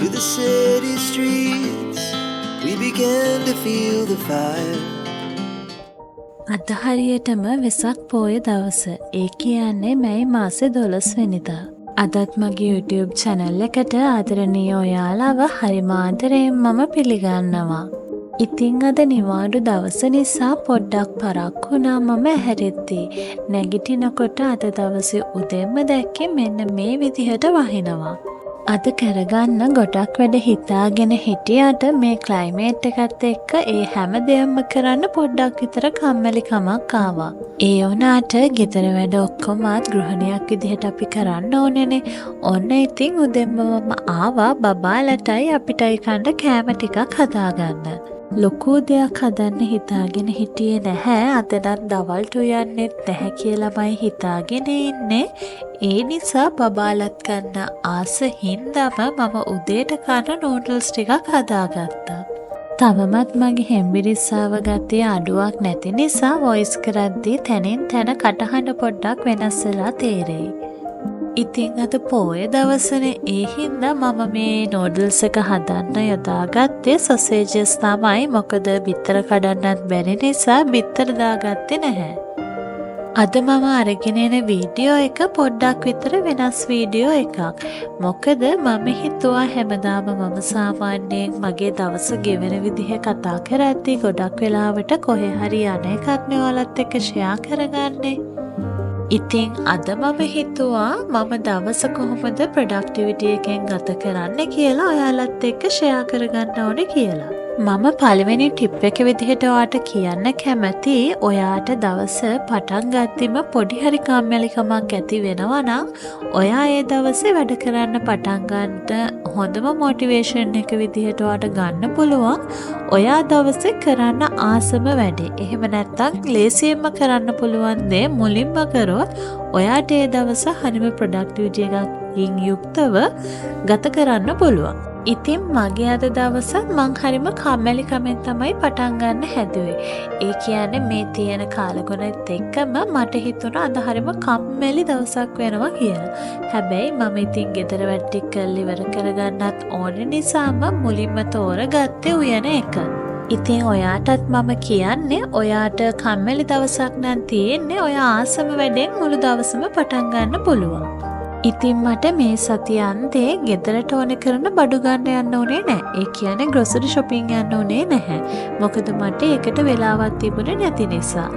to the city streets, we began to feel the fire. අද හරියටම වෙසක් පෝය දවස. ඒ කියන්නේ මැයි මාසේ 12 වෙනිදා. අදත් මගේ YouTube channel එකට ආදරණීය ඔයාලව හරිම ආදරයෙන් මම පිළිගන්නවා. ඉතින් අද නිවාඩු දවස නිසා පොඩ්ඩක් පරක්කු වුණා මම ඇහැරෙද්දී. නැගිටිනකොට අද දවසේ උදේම දැක්කේ මෙන්න මේ විදිහට වහිනවා. අද කරගන්න ගොඩක් වැඩ හිතාගෙන හිටියට මේ ක්ලයිමේට් එකත් එක්ක ඒ හැම දෙයක්ම කරන්න පොඩ්ඩක් විතර කම්මැලිකමක් ආවා. ඒ වුණාට ගෙදර වැඩ ඔක්කොමත් ගෘහණියක් විදිහට අපි කරන්න ඕනේනේ. ඔන්න ඉතින් උදෙන්ම මම ආවා බබාලටයි අපිටයි කන්න කෑම ටිකක් හදාගන්න. ලොකු දෙයක් හදන්න හිතාගෙන හිටියේ නැහැ. අදටත් දවල්ට උයන්නෙත් නැහැ කියලාමයි හිතාගෙන ඉන්නේ. ඒ නිසා බබාලත් කන්න ආස හින්දාම මම උදේට කන නූඩල්ස් ටිකක් හදාගත්තා. තවමත් මගේ හෙම්බිරිස්සාව ගතිය අඩුවක් නැති නිසා වොයිස් කරද්දී තැනින් තැන කටහඬ පොඩ්ඩක් වෙනස් වෙලා තේරෙයි. ඉතින් අද පෝය දවසනේ ඒ හින්දා මම මේ නූඩල්ස් එක හදන්න යොදාගත්තේ සොසේජස් තමයි. මොකද බිත්තර කඩන්නත් බැරි නිසා බිත්තර දාගත්තේ නැහැ. අද මම අරගෙන එන වීඩියෝ එක පොඩ්ඩක් විතර වෙනස් වීඩියෝ එකක්. මොකද මම හිතුවා හැමදාම මම සාමාන්‍යයෙන් මගේ දවස ගෙවෙන විදිහ කතා කරද්දී ගොඩක් වෙලාවට කොහේ හරි යන එකක් නේ ඔයාලත් එක්ක ෂෙයා කරගන්නේ. ඉතින් අද මම හිතුවා මම දවස කොහොමද ප්‍රොඩක්ටිවිටි එකෙන් ගත කරන්න කියලා ඔයාලත් එක්ක ෂෙයා කරගන්න ඕනේ කියලා. මම පළවෙනි ටිප් එක විදිහට ඔයාට කියන්න කැමති. ඔයාට දවස පටන් ගද්දිම පොඩි හරි කම්මැලිකමක් ඇති වෙනවා නම් ඔයා ඒ දවසේ වැඩ කරන්න පටන් ගන්න හොඳම මොටිවේෂන් එක විදිහට ඔයාට ගන්න පුළුවන් ඔයා දවසේ කරන්න ආසම වැඩේ. එහෙම නැත්නම් ලේසියෙන්ම කරන්න පුළුවන් දේ මුලින්ම කරොත් ඔයාට ඒ දවස හරිම ප්‍රොඩක්ටිවිටි එකකින් යුක්තව ගත කරන්න පුළුවන්. ඉතින් මගේ අද දවසත් මං හරිම කම්මැලිකමෙන් තමයි පටන් ගන්න හැදුවේ. ඒ කියන්නේ මේ තියෙන කාලගුණෙත් එක්කම මට හිතුණා අද හරිම කම්මැලි දවසක් වෙනවා කියලා. හැබැයි මම ඉතින් ගෙදර වැඩ ටික කරලා ඉවර කරගන්නත් ඕන නිසාම මුලින්ම තෝරගත්තේ උයන එක. ඉතින් ඔයාටත් මම කියන්නේ ඔයාට කම්මැලි දවසක් නම් තියෙන්නේ ඔයා ආසම වැඩෙන් මුළු දවසම පටන් ගන්න පුළුවන්. ඉතින් මට මේ සතිය අන්තේ ගෙදරට ඕන කරන බඩු ගන්න යන්න ඕනේ නැහැ. ඒ කියන්නේ ග්‍රොසරි shopping යන්න ඕනේ නැහැ. මොකද මට ඒකට වෙලාවක් තිබුණේ නැති නිසා.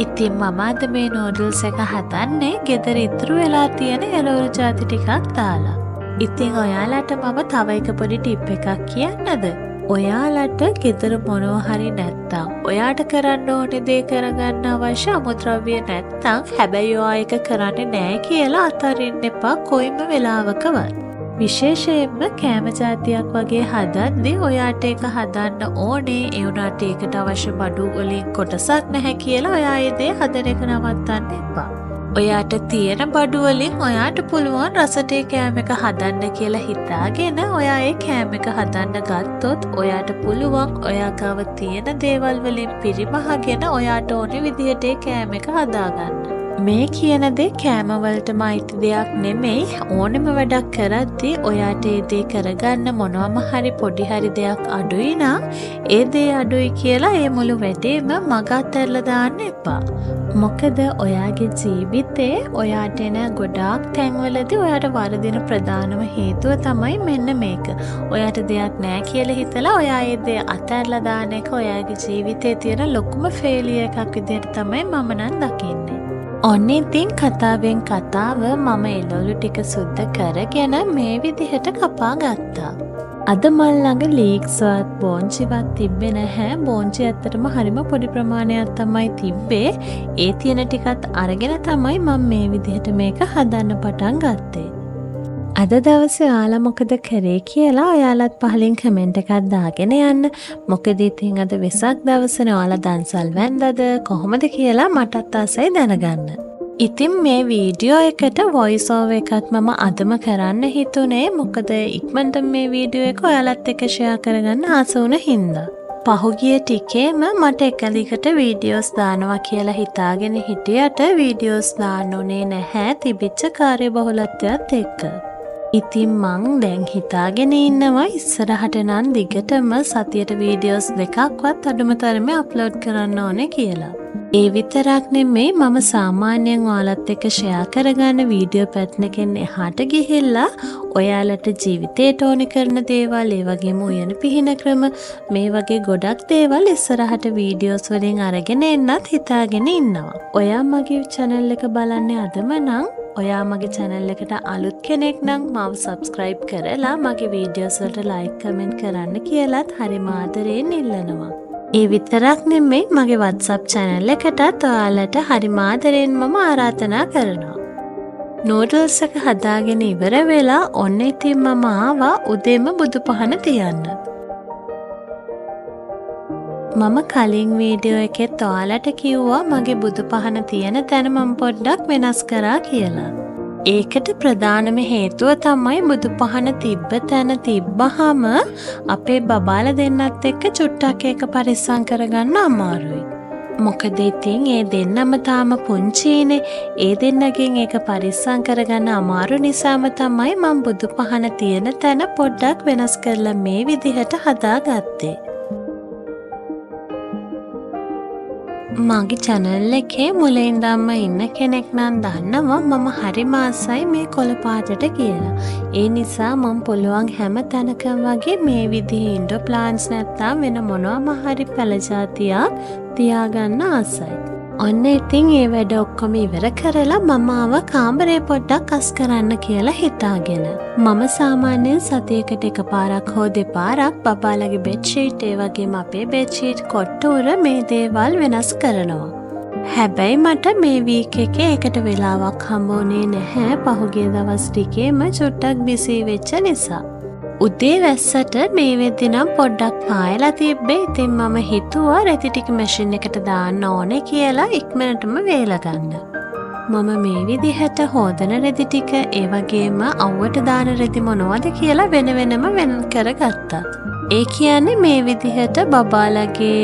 ඉතින් මම අද මේ නූඩල්ස් එක හදන්නේ ගෙදර ඉතුරු වෙලා තියෙන එළවලු ಜಾති ටිකක් දාලා. ඉතින් ඔයාලට මම තව එක පොඩි ටිප් එකක් කියන්නද? ඔයාලට ගෙදර මොනවා හරි නැත්තම් ඔයාට කරන්න ඕනේ දේ කරගන්න අවශ්‍ය අමුද්‍රව්‍ය නැත්තම් හැබැයි ඔයා ඒක කරන්නේ නැහැ කියලා අතරින්න එපා කොයිම වෙලාවකවත්. විශේෂයෙන්ම කෑම જાතියක් වගේ හදද්දී ඔයාට ඒක හදන්න ඕනේ. ඒ වුණාට ඒකට අවශ්‍ය බඩු වලින් කොටසක් නැහැ කියලා ඔයා ඒ දේ හදන එක නවත්තන්න එපා. ඔයාට තියෙන බඩු වලින් ඔයාට පුළුවන් රසටේ කෑම එක හදන්න කියලා හිතාගෙන ඔයා ඒ කෑම එක හදන්න ගත්තොත් ඔයාට පුළුවන් ඔයා ගාව තියෙන දේවල් වලින් පරිමහගෙන ඔයාට ඕනේ විදිහට ඒ කෑම එක හදාගන්න. මේ කියන දේ කෑම වලටම අයිති දෙයක් නෙමෙයි. ඕනෙම වැඩක් කරද්දී ඔයාට ඒ දේ කරගන්න මොනවම හරි පොඩි හරි දෙයක් අඩුයි නම් ඒ දේ අඩුයි කියලා ඒ මුළු වැඩේම මග අතහැරලා දාන්න එපා. මොකද ඔයාගේ ජීවිතේ ඔයාට එන ගොඩාක් තැන්වලදී ඔයාට වරදින ප්‍රධානම හේතුව තමයි මෙන්න මේක. ඔයාට දෙයක් නැහැ කියලා හිතලා ඔයා ඒ දේ අතහැරලා දාන එක ඔයාගේ ජීවිතේ තියෙන ලොකුම ෆේලියර් එකක් විදිහට තමයි මම නම් දකින්නේ. ඔන්න ඉතින් කතාවෙන් කතාව මම එළවලු ටික සුද්ධ කරගෙන මේ විදිහට කපා ගත්තා. අද මල් ළඟ ලීක්ස්වත් බෝංචිවත් තිබ්බේ නැහැ. බෝංචි ඇත්තටම හරිම පොඩි ප්‍රමාණයක් තමයි තිබ්බේ. ඒ තියෙන ටිකත් අරගෙන තමයි මම මේ විදිහට මේක හදන්න පටන් ගත්තේ. අද දවසේ ඔයාලා මොකද කරේ කියලා ඔයාලත් පහලින් කමෙන්ට් එකක් දාගෙන යන්න. මොකද ඉතින් අද වෙසක් දවසනේ ඔයාලා දන්සල් වැන්දද කොහොමද කියලා මටත් ආසයි දැනගන්න. ඉතින් මේ වීඩියෝ එකට වොයිස් ඕවර් එකත් මම අදම කරන්න හිතුනේ. මොකද ඉක්මනට මේ වීඩියෝ එක ඔයාලත් එක්ක ෂෙයා කරගන්න ආස වුණ හින්දා. පහුගිය ටිකේම මට එක දිගට වීඩියෝස් දානවා කියලා හිතාගෙන හිටියට වීඩියෝස් දාන්න උනේ නැහැ තිබිච්ච කාර්යබහුලත්වයත් එක්ක. ඉතින් මං දැන් හිතාගෙන ඉන්නවා ඉස්සරහට නම් දිගටම සතියට වීඩියෝස් දෙකක්වත් අඩුම තරමේ අප්ලෝඩ් කරන්න ඕනේ කියලා. ඒ විතරක් නෙමෙයි මම සාමාන්‍යයෙන් ඔයාලත් එක්ක ෂෙයා කරගන්න වීඩියෝ පැත්තකින් එහාට ගිහිල්ලා ඔයාලට ජීවිතේට ඕන කරන දේවල් ඒ වගේම උයන පිහින ක්‍රම මේ වගේ ගොඩක් දේවල් ඉස්සරහට වීඩියෝස් වලින් අරගෙන එන්නත් හිතාගෙන ඉන්නවා. ඔයා මගේ channel එක බලන්නේ අදම නම් ඔයා මගේ channel එකට අලුත් කෙනෙක් නම් මාව subscribe කරලා මගේ වීඩියෝස් වලට like comment කරන්න කියලාත් හරිම ආදරයෙන් ඉල්ලනවා. ඒ විතරක් නෙමෙයි මගේ WhatsApp channel එකටත් ඔයාලට හරිම ආදරයෙන් මම ආරාධනා කරනවා. නූඩල්ස් එක හදාගෙන ඉවර වෙලා ඔන්න ඉතින් මම ආවා උදේම බුදු පහන තියන්න. මම කලින් වීඩියෝ එකෙත් ඔයාලට කිව්වා මගේ බුදු පහන තියෙන තැන මම පොඩ්ඩක් වෙනස් කරා කියලා. ඒකට ප්‍රධානම හේතුව තමයි බුදු පහන තිබ්බ තැන තිබ්බහම අපේ බබාලා දෙන්නත් එක්ක චුට්ටක් ඒක පරිස්සම් කරගන්න අමාරුයි. මොකද ඉතින් ඒ දෙන්නම තාම පුංචිනේ. ඒ දෙන්නගෙන් ඒක පරිස්සම් කරගන්න අමාරු නිසාම තමයි මම බුදු පහන තියෙන තැන පොඩ්ඩක් වෙනස් කරලා මේ විදිහට හදාගත්තේ. මගේ channel එකේ මුලින් ඉඳන්ම ඉන්න කෙනෙක් නම් දන්නවා මම හරිම ආසයි මේ කොළ පාටට කියලා. ඒ නිසා මම පුළුවන් හැම තැනකම වගේ මේ විදිහේ ඉන්ඩෝ ප්ලාන්ට්ස් නැත්තම් වෙන මොනවාම හරි පැල జాතියක් තියාගන්න ආසයි. ඔන්න ඉතින් ඒ වැඩ ඔක්කොම ඉවර කරලා මම ආව කාමරේ පොඩ්ඩක් අස් කරන්න කියලා හිතාගෙන. මම සාමාන්‍යයෙන් සතියකට එකපාරක් හෝ දෙපාරක් බබාලගේ බෙඩ්ෂීට් ඒ වගේම අපේ බෙඩ්ෂීට් කොට්ටුර මේ දේවල් වෙනස් කරනවා. හැබැයි මට මේ වීක් එකේ ඒකට වෙලාවක් හම්බුනේ නැහැ. පහුගිය දවස් ටිකේම චුට්ටක් බිසි වෙච්ච නිසා. උදේ වැස්සට මේ වෙද්දි නම් පොඩ්ඩක් පායලා තිබ්බේ. ඉතින් මම හිතුවා රෙදි ටික මැෂින් එකට දාන්න ඕනේ කියලා ඉක්මනටම වේලා ගන්න. මම මේ විදිහට හොදන රෙදි ටික ඒ වගේම අවුවට දාන රෙදි මොනවද කියලා වෙන වෙනම වෙන් කරගත්තා. ඒ කියන්නේ මේ විදිහට බබාලගේ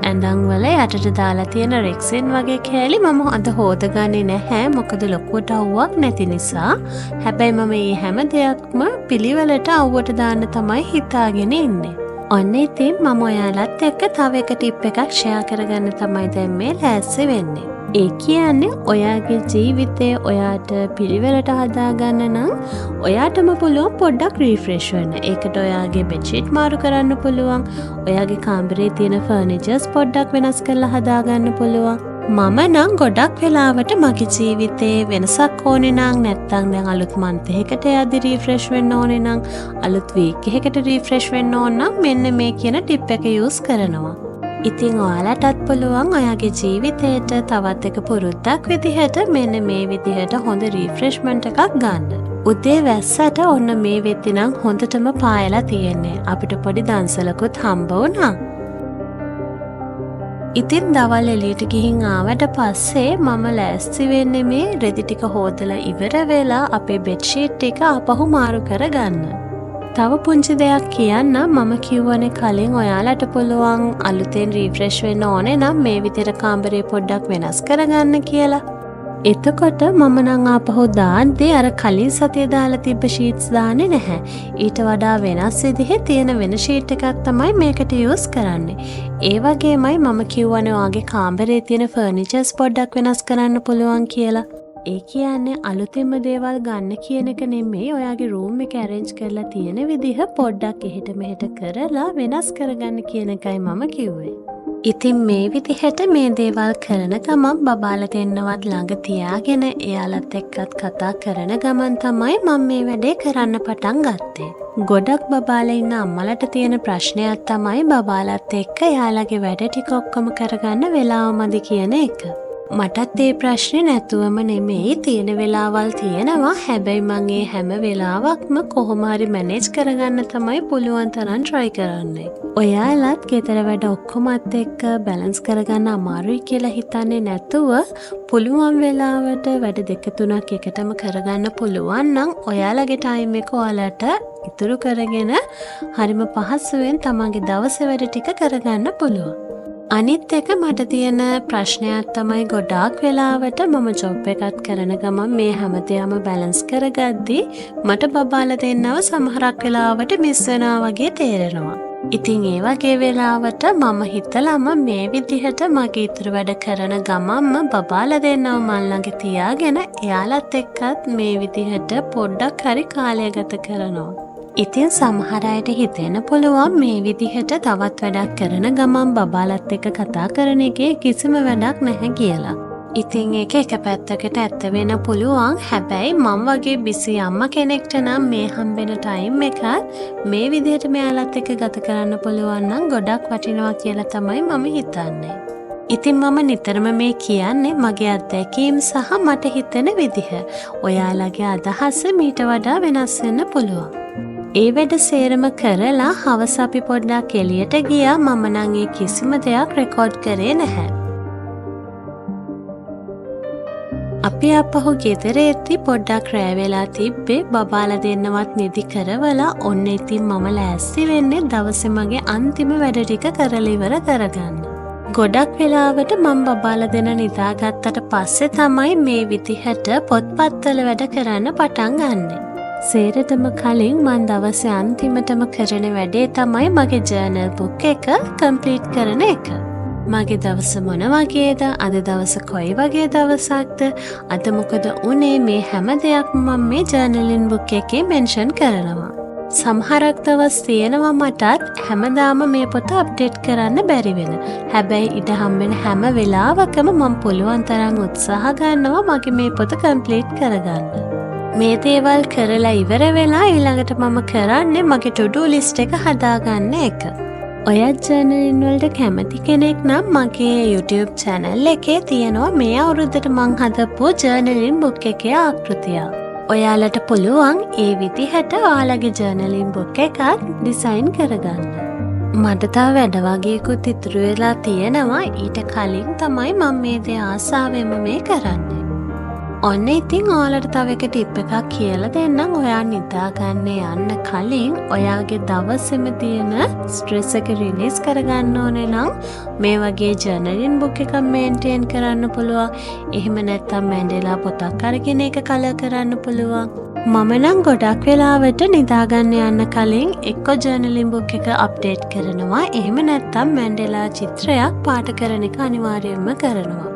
ඇඳන් වල යටට දාලා තියෙන රෙක්සින් වගේ කෑලි මම අද හොදගන්නේ නැහැ. මොකද ලොකුවට අවුවක් නැති නිසා. හැබැයි මම මේ හැම දෙයක්ම පිළිවෙලට අවුවට දාන්න තමයි හිතාගෙන ඉන්නේ. ඔන්න ඉතින් මම ඔයාලත් එක්ක තව එක ටිප් එකක් ෂෙයා කරගන්න තමයි දැන් මේ ලෑස්ති වෙන්නේ. ඒ කියන්නේ ඔයාගේ ජීවිතේ ඔයාට පිළිවෙලට හදාගන්න නම් ඔයාටම පුළුවන් පොඩ්ඩක් රිෆ්‍රෙෂ් වෙන්න. ඒකට ඔයාගේ බෙඩ්ෂීට් මාරු කරන්න පුළුවන්. ඔයාගේ කාමරේ තියෙන ෆර්නිචර්ස් පොඩ්ඩක් වෙනස් කරලා හදාගන්න පුළුවන්. මම නම් ගොඩක් වෙලාවට මගේ ජීවිතේ වෙනසක් ඕනේ නම් නැත්තම් දැන් අලුත් මන්ත් එකකට යද්දි රිෆ්‍රෙෂ් වෙන්න ඕනේ නම් අලුත් වීක් එකකට රිෆ්‍රෙෂ් වෙන්න ඕන නම් මෙන්න මේ කියන ටිප් එක යූස් කරනවා. ඉතින් ඔයාලටත් පුළුවන් ඔයාගේ ජීවිතේට තවත් එක පුරුද්දක් විදිහට මෙන්න මේ විදිහට හොඳ රිෆ්‍රෙෂ්මන්ට් එකක් ගන්න. උදේ වැස්සට ඔන්න මේ වෙද්දි නම් හොඳටම පායලා තියෙන්නේ. අපිට පොඩි දන්සලකුත් හම්බ වුණා. ඉතින් දවල් එළියට ගිහින් ආවට පස්සේ මම ලෑස්ති වෙන්නේ මේ රෙදි ටික හොදලා ඉවර වෙලා අපේ බෙඩ්ෂීට් ටික ආපහු මාරු කරගන්න. තව පුංචි දෙයක් කියන්න මම කිව්වනේ කලින් ඔයාලට පුළුවන් අලුතෙන් රිෆ්‍රෙෂ් වෙන්න ඕනේ නම් මේ විදිහට කාමරේ පොඩ්ඩක් වෙනස් කරගන්න කියලා. එතකොට මම නම් ආපහු දාද්දී අර කලින් සතියේ දාලා තිබ්බ ෂීට්ස් දාන්නේ නැහැ. ඊට වඩා වෙනස් විදිහේ තියෙන වෙන ෂීට් එකක් තමයි මේකට යූස් කරන්නේ. ඒ වගේමයි මම කිව්වනේ ඔයාගේ කාමරේ තියෙන ෆර්නිචර්ස් පොඩ්ඩක් වෙනස් කරන්න පුළුවන් කියලා. ඒ කියන්නේ අලුතෙන්ම දේවල් ගන්න කියන එක නෙමෙයි ඔයාගේ රූම් එක ඇරේන්ජ් කරලා තියෙන විදිහ පොඩ්ඩක් එහෙට මෙහෙට කරලා වෙනස් කරගන්න කියන එකයි මම කිව්වේ. ඉතින් මේ විදිහට මේ දේවල් කරන ගමන් බබාලා දෙන්නවත් ළඟ තියාගෙන එයාලත් එක්කත් කතා කරන ගමන් තමයි මම මේ වැඩේ කරන්න පටන් ගත්තේ. ගොඩක් බබාලා ඉන්න අම්මලට තියෙන ප්‍රශ්නයක් තමයි බබාලත් එක්ක එයාලගේ වැඩ ටික ඔක්කොම කරගන්න වෙලාව මදි කියන එක. මටත් ඒ ප්‍රශ්නේ නැතුවම නෙමෙයි තියෙන වෙලාවල් තියෙනවා. හැබැයි මම ඒ හැම වෙලාවක්ම කොහොම හරි මැනේජ් කරගන්න තමයි පුළුවන් තරම් try කරන්නේ. ඔයාලත් ගෙදර වැඩ ඔක්කොමත් එක්ක බැලන්ස් කරගන්න අමාරුයි කියලා හිතන්නේ නැතුව පුළුවන් වෙලාවට වැඩ දෙක තුනක් එකටම කරගන්න පුළුවන් නම් ඔයාලගේ ටයිම් එක ඔයාලට ඉතුරු කරගෙන හරිම පහසුවෙන් තමන්ගේ දවසේ වැඩ ටික කරගන්න පුළුවන්. අනිත් එක මට තියෙන ප්‍රශ්නයක් තමයි ගොඩාක් වෙලාවට මම ජොබ් එකත් කරන ගමන් මේ හැමදේම බැලන්ස් කරගද්දී මට බබාලා දෙන්නව සමහරක් වෙලාවට මිස් වෙනවා වගේ තේරෙනවා. ඉතින් ඒ වගේ වෙලාවට මම හිතලම මේ විදිහට මගේ ඉතුරු වැඩ කරන ගමන්ම බබාලා දෙන්නව මල් ළඟ තියාගෙන එයාලත් එක්කත් මේ විදිහට පොඩ්ඩක් හරි කාලය ගත කරනවා. ඉතින් සමහර අයට හිතෙන්න පුළුවන් මේ විදිහට තවත් වැඩක් කරන ගමන් බබාලත් එක්ක කතා කරන එකේ කිසිම වැඩක් නැහැ කියලා. ඉතින් ඒක එක පැත්තකට ඇත්ත වෙන්න පුළුවන්. හැබැයි මම වගේ බිසි අම්මා කෙනෙක්ට නම් මේ හම්බෙන ටයිම් එකත් මේ විදිහට මෙයාලත් එක්ක ගත කරන්න පුළුවන් නම් ගොඩක් වටිනවා කියලා තමයි මම හිතන්නේ. ඉතින් මම නිතරම මේ කියන්නේ මගේ අත්දැකීම් සහ මට හිතෙන විදිහ. ඔයාලගේ අදහස මීට වඩා වෙනස් වෙන්න පුළුවන්. ඒ වැඩ සේරම කරලා හවස අපි පොඩ්ඩක් එළියට ගියා. මම නම් ඒ කිසිම දෙයක් රෙකෝඩ් කරේ නැහැ. අපි අපහු ගෙදර එද්දි පොඩ්ඩක් රෑ වෙලා තිබ්බේ. බබාලා දෙන්නවත් නිදි කරවලා ඔන්න ඉතින් මම ලෑස්ති වෙන්නේ දවසේ මගේ අන්තිම වැඩ ටික කරලා ඉවර කරගන්න. ගොඩක් වෙලාවට මම බබාලා දෙන නිදාගත්තට පස්සේ තමයි මේ විදිහට පොත්පත්වල වැඩ කරන්න පටන් ගන්නෙ. සේරටම කලින් මන් දවසේ අන්තිමටම කරන වැඩේ තමයි මගේ ජර්නල් බුක් එක කම්ප්ලීට් කරන එක. මගේ දවස මොන වගේද? අද දවස කොයි වගේ දවසක්ද? අද මොකද උනේ? මේ හැම දෙයක්ම මම මේ ජර්නලින් බුක් එකේ මෙන්ෂන් කරනවා. සමහරක් දවස් තියෙනවා මටත් හැමදාම මේ පොත අප්ඩේට් කරන්න බැරි වෙන. හැබැයි ඉඩ හම්බෙන හැම වෙලාවකම මම පුළුවන් තරම් උත්සාහ ගන්නවා මගේ මේ පොත කම්ප්ලීට් කරගන්න. මේ දේවල් කරලා ඉවර වෙලා ඊළඟට මම කරන්නේ මගේ ටු-ඩු ලිස්ට් එක හදාගන්න එක. ඔයත් ජර්නලින් වලට කැමති කෙනෙක් නම් මගේ YouTube channel එකේ තියෙනවා මේ අවුරුද්දට මං හදපු ජර්නලින් බුක් එකේ ආකෘතිය. ඔයාලට පුළුවන් ඒ විදිහට ඔයාලගේ ජර්නලින් බුක් එකක් ඩිසයින් කරගන්න. මට තව වැඩ වගේකුත් ඉතුරු වෙලා තියෙනවා. ඊට කලින් තමයි මම මේ දේ ආසාවෙන්ම මේ කරන්නේ. ඔන්න ඉතින් ඔයාලට තව එක ටිප් එකක් කියලා දෙන්නම්. ඔයා නිදාගන්න යන්න කලින් ඔයාගේ දවසේම තියෙන ස්ට්‍රෙස් එක රිලීස් කරගන්න ඕනේ නම් මේ වගේ ජර්නලින් බුක් එකක් මේන්ටේන් කරන්න පුළුවන්. එහෙම නැත්නම් මැන්ඩෙලා පොතක් අරගෙන ඒක කලර් කරන්න පුළුවන්. මම නම් ගොඩක් වෙලාවට නිදාගන්න යන්න කලින් එක්ක ජර්නලින් බුක් එක අප්ඩේට් කරනවා. එහෙම නැත්නම් මැන්ඩෙලා චිත්‍රයක් පාට කරන එක අනිවාර්යයෙන්ම කරනවා.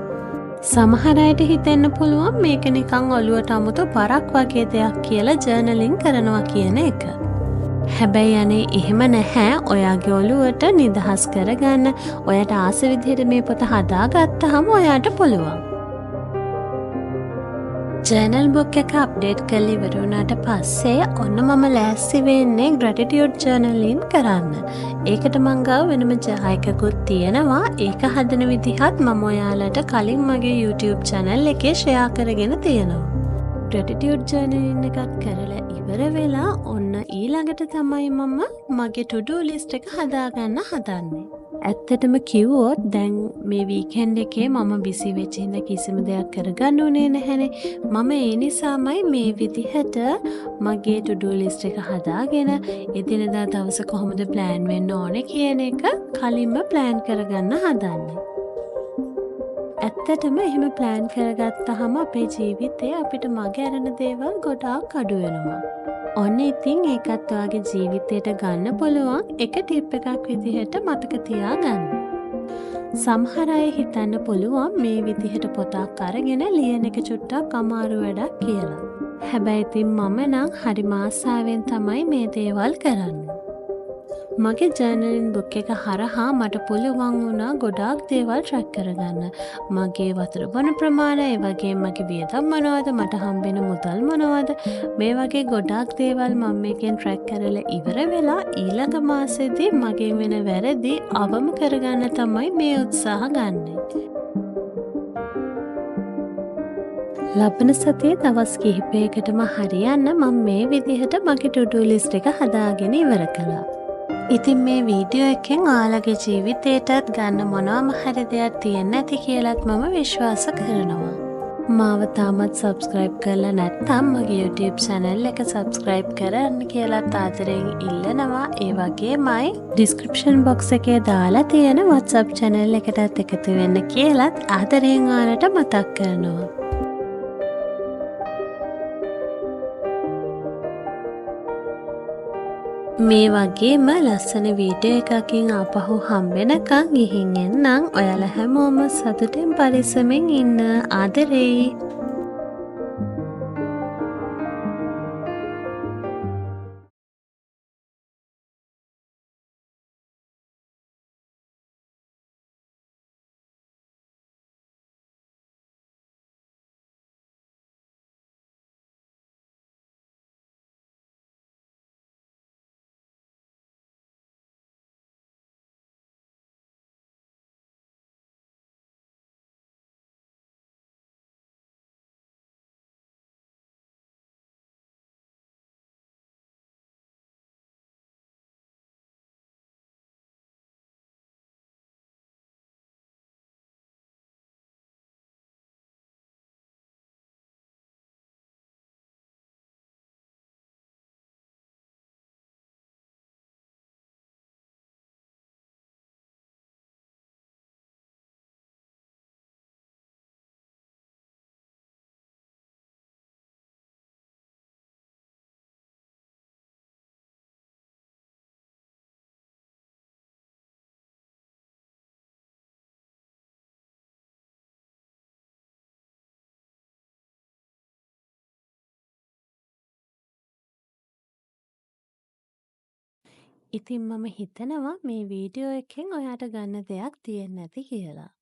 සමහර අයට හිතෙන්න පුළුවන් මේක නිකන් ඔළුවට අමුතු බරක් වගේ දෙයක් කියලා ජර්නලින් කරනවා කියන එක. හැබැයි අනේ එහෙම නැහැ. ඔයාගේ ඔළුවට නිදහස් කරගන්න ඔයාට ආස විදිහට මේ පොත හදාගත්තාම ඔයාට පුළුවන්. ජර්නල් බුක් එක අප්ඩේට් කරලා ඉවර වුණාට පස්සේ ඔන්න මම ලෑස්ති වෙන්නේ ග්‍රැටිටියුඩ් ජර්නලින් කරන්න. ඒකට මං ගාව වෙනම ජායකකුත් තියෙනවා. ඒක හදන විදිහත් මම ඔයාලට කලින් මගේ YouTube channel එකේ ෂෙයා කරගෙන තියෙනවා. ග්‍රැටිටියුඩ් ජර්නලින් එකත් කරලා ඉවර වෙලා ඔන්න ඊළඟට තමයි මම මගේ to-do list එක හදාගන්න හදන්නේ. ඇත්තටම කිව්වොත් දැන් මේ වීකෙන්ඩ් එකේ මම බිසි වෙච්ච හින්දා කිසිම දෙයක් කරගන්න උනේ නැහැනේ. මම ඒ නිසාමයි මේ විදිහට මගේ to-do list එක හදාගෙන එදිනෙදා දවස කොහොමද ප්ලෑන් වෙන්න ඕනේ කියන එක කලින්ම ප්ලෑන් කරගන්න හදන්නේ. ඇත්තටම එහෙම ප්ලෑන් කරගත්තාම අපේ ජීවිතේ අපිට මග ඇරෙන දේවල් ගොඩාක් අඩු වෙනවා. ඔන්න ඉතින් ඒකත් ඔයාගේ ජීවිතයට ගන්න පුළුවන් එක ටිප් එකක් විදිහට මතක තියාගන්න. සමහර අය හිතන්න පුළුවන් මේ විදිහට පොතක් අරගෙන ලියන එක චුට්ටක් අමාරු වැඩක් කියලා. හැබැයි ඉතින් මම නම් හරි ආසාවෙන් තමයි මේ දේවල් කරන්නේ. මගේ ජර්නලින් බුක් එක හරහා මට පුළුවන් වුණා ගොඩාක් දේවල් ට්‍රැක් කරගන්න. මගේ වතුර බොන ප්‍රමාණය, ඒ වගේම මගේ වියදම් මොනවද, මට හම්බෙන මුදල් මොනවද, මේ වගේ ගොඩාක් දේවල් මම මේකෙන් ට්‍රැක් කරලා ඉවර වෙලා ඊළඟ මාසෙදී මගෙන් වෙන වැරදි අවම කරගන්න තමයි මේ උත්සාහ ගන්නෙ. ලබන සතියේ දවස් කිහිපයකටම හරියන්න මම මේ විදිහට මගේ to-do list එක හදාගෙන ඉවර කළා. ඉතින් මේ වීඩියෝ එකෙන් ඔයාලගේ ජීවිතේටත් ගන්න මොනවාම හරි දෙයක් තියෙන්න ඇති කියලාත් මම විශ්වාස කරනවා. මාව තාමත් සබස්ක්‍රයිබ් කරලා නැත්නම් මගේ YouTube channel එක සබස්ක්‍රයිබ් කරන්න කියලාත් ආදරයෙන් ඉල්ලනවා. ඒ වගේමයි description box එකේ දාලා තියෙන WhatsApp channel එකටත් එකතු වෙන්න කියලාත් ආදරයෙන් ඔයාලට මතක් කරනවා. මේ වගේම ලස්සන වීඩියෝ එකකින් ආපහු හම්බෙනකන් ගිහින් එන්නම්. ඔයාලා හැමෝම සතුටින් පරිස්සමෙන් ඉන්න. ආදරේ. ඉතින් මම හිතනවා මේ වීඩියෝ එකෙන් ඔයාට ගන්න දෙයක් තියෙන්නේ නැති කියලා.